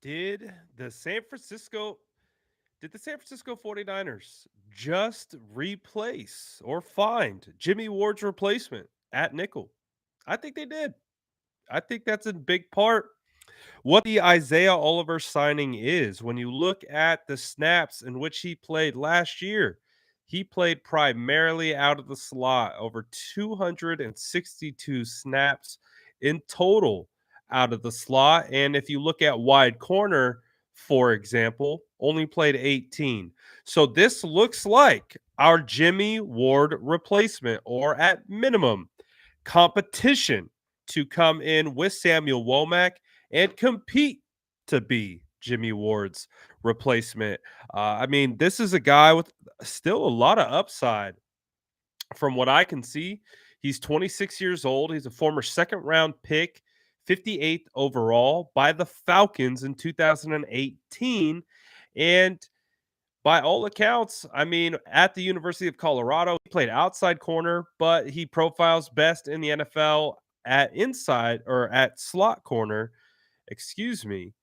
Did the San Francisco did the San Francisco 49ers just replace or find Jimmie Ward's replacement at nickel? I think they did. I think that's a big part what the Isaiah Oliver signing is. When you look at the snaps in which he played last year, he played primarily out of the slot, over 262 snaps in total out of the slot. And if you look at wide corner, for example, only played 18. So this looks like our Jimmie Ward replacement, or at minimum, competition to come in with Samuel Womack and compete to be Jimmie Ward's replacement. I mean, this is a guy with still a lot of upside from what I can see. He's 26 years old. He's a former second round pick, 58th overall by the Falcons in 2018. And by all accounts, I mean, at the University of Colorado, he played outside corner, but he profiles best in the NFL at inside or at slot corner, excuse me.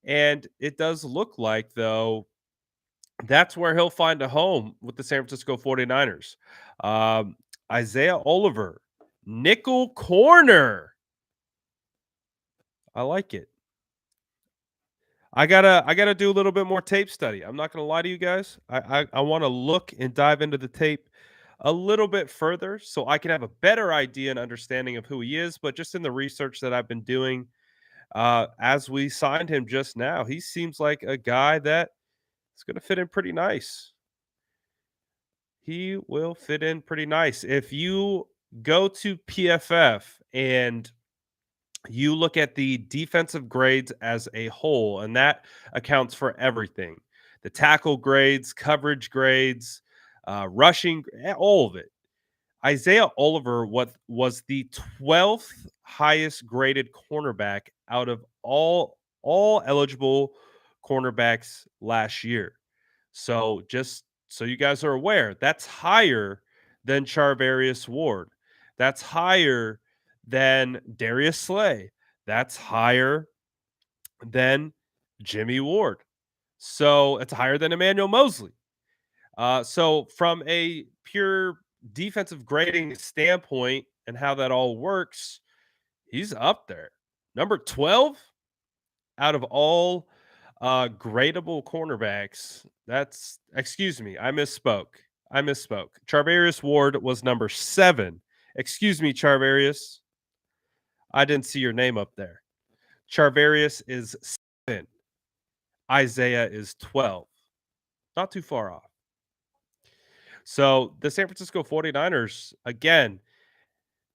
And it does look like, though, that's where he'll find a home with the San Francisco 49ers. Um, Isaiah Oliver, nickel corner. I like it. I gotta do a little bit more tape study. I'm not gonna lie to you guys. I want to look and dive into the tape a little bit further so I can have a better idea and understanding of who he is. But just in the research that I've been doing, as we signed him just now, he seems like a guy that is gonna fit in pretty nice. He will fit in pretty nice. If you go to PFF and you look at the defensive grades as a whole, and that accounts for everything: the tackle grades, coverage grades, rushing, all of it. Isaiah Oliver what was the 12th highest graded cornerback out of all eligible cornerbacks last year. So just so you guys are aware, that's higher than Charvarius Ward. That's higher than Darius Slay. That's higher than Jimmie Ward. So it's higher than Emmanuel Mosley. So from a pure defensive grading standpoint and how that all works, he's up there. Number 12 out of all gradable cornerbacks. That's excuse me, I misspoke. I misspoke. Charvarius Ward was number 7. Excuse me, Charvarius. I didn't see your name up there. Charvarius is 7. Isaiah is 12. Not too far off. So the San Francisco 49ers, again,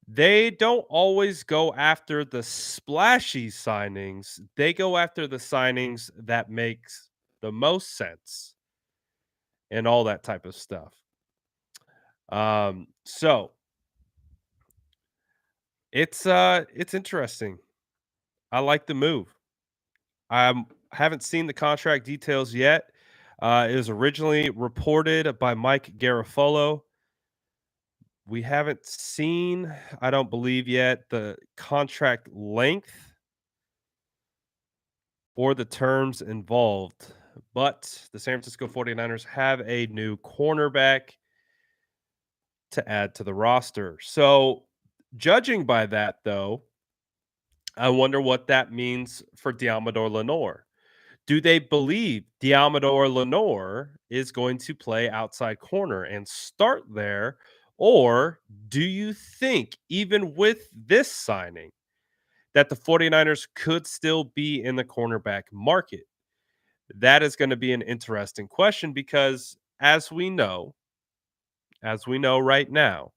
they don't always go after the splashy signings. They go after the signings that makes the most sense and all that type of stuff. So it's interesting. I like the move. I haven't seen the contract details yet. It was originally reported by Mike Garafolo. We haven't seen, I don't believe yet, the contract length or the terms involved. But the San Francisco 49ers have a new cornerback to add to the roster. So, judging by that, though, I wonder what that means for Diamador Lenore. Do they believe Diamador Lenore is going to play outside corner and start there? Or do you think, even with this signing, that the 49ers could still be in the cornerback market? That is going to be an interesting question because as we know right now,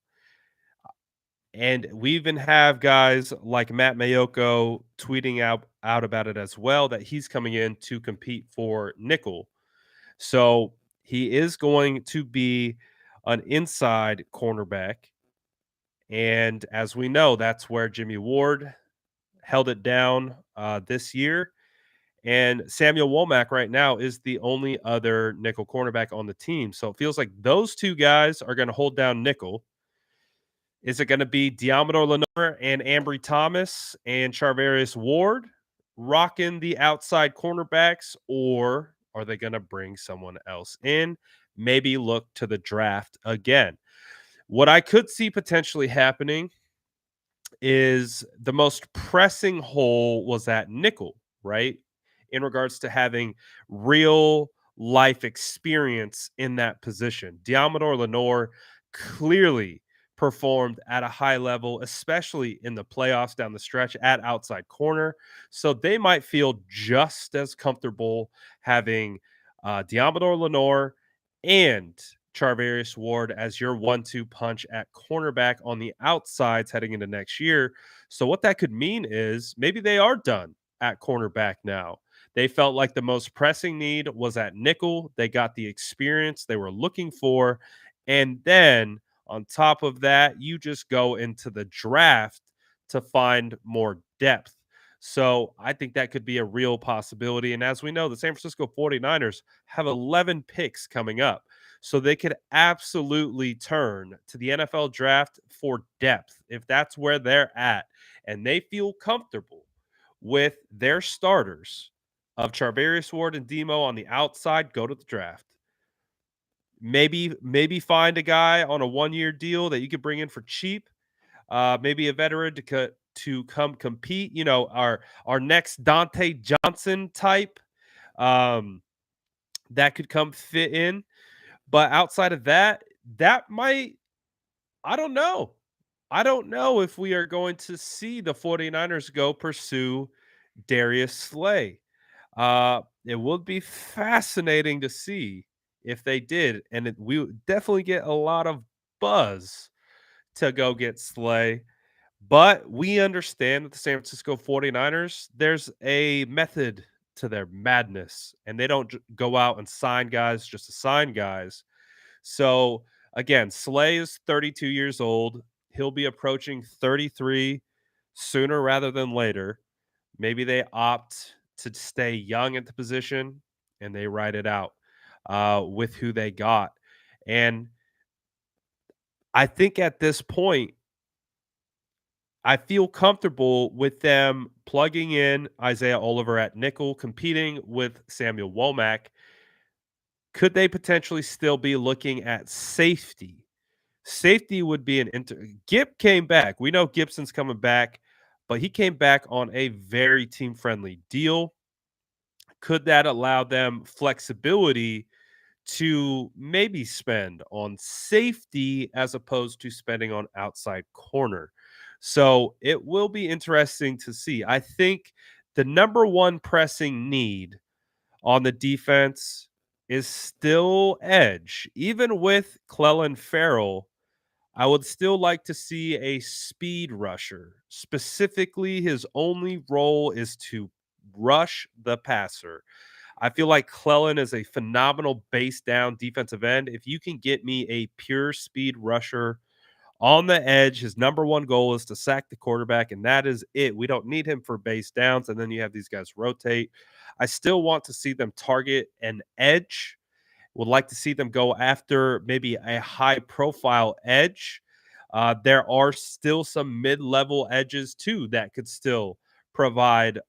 and we even have guys like Matt Mayoko tweeting out about it as well, that he's coming in to compete for nickel. So he is going to be an inside cornerback. And as we know, that's where Jimmie Ward held it down this year. And Samuel Womack right now is the only other nickel cornerback on the team. So it feels like those two guys are going to hold down nickel. Is it going to be Diamador Lenore and Ambry Thomas and Charvarius Ward? rocking the outside cornerbacks, or are they going to bring someone else in? Maybe look to the draft again. What I could see potentially happening is the most pressing hole was at nickel, right? In regards to having real life experience in that position. Diamador Lenore clearly performed at a high level, especially in the playoffs down the stretch at outside corner. So they might feel just as comfortable having Diamador Lenore and Charvarius Ward as your 1-2 punch at cornerback on the outsides heading into next year. So what that could mean is maybe they are done at cornerback now. They felt like the most pressing need was at nickel. They got the experience they were looking for. And then on top of that, you just go into the draft to find more depth. So I think that could be a real possibility. And as we know, the San Francisco 49ers have 11 picks coming up. So they could absolutely turn to the NFL draft for depth if that's where they're at and they feel comfortable with their starters of Charvarius Ward and Demo on the outside, go to the draft. Maybe find a guy on a 1-year deal that you could bring in for cheap. Maybe a veteran to come compete. You know, our next Dante Johnson type um, that could come fit in. But outside of that, that might I don't know. I don't know if we are going to see the 49ers go pursue Darius Slay. It would be fascinating to see if they did, and we would definitely get a lot of buzz to go get Slay. But we understand that the San Francisco 49ers, there's a method to their madness, and they don't go out and sign guys just to sign guys. So again, Slay is 32 years old. He'll be approaching 33 sooner rather than later. Maybe they opt to stay young at the position and they ride it out with who they got. And I think at this point, I feel comfortable with them plugging in Isaiah Oliver at nickel, competing with Samuel Womack. Could they potentially still be looking at safety? Safety would be Gip came back. We know Gibson's coming back, but he came back on a very team-friendly deal. Could that allow them flexibility to maybe spend on safety as opposed to spending on outside corner? So it will be interesting to see. I think the number one pressing need on the defense is still edge. Even with Clellan Ferrell, I would still like to see a speed rusher. Specifically, his only role is to rush the passer. I feel like Clellan is a phenomenal base down defensive end. If you can get me a pure speed rusher on the edge, his number one goal is to sack the quarterback, and that is it. We don't need him for base downs, and then you have these guys rotate. I still want to see them target an edge. Would like to see them go after maybe a high profile edge. There are still some mid level edges too that could still provide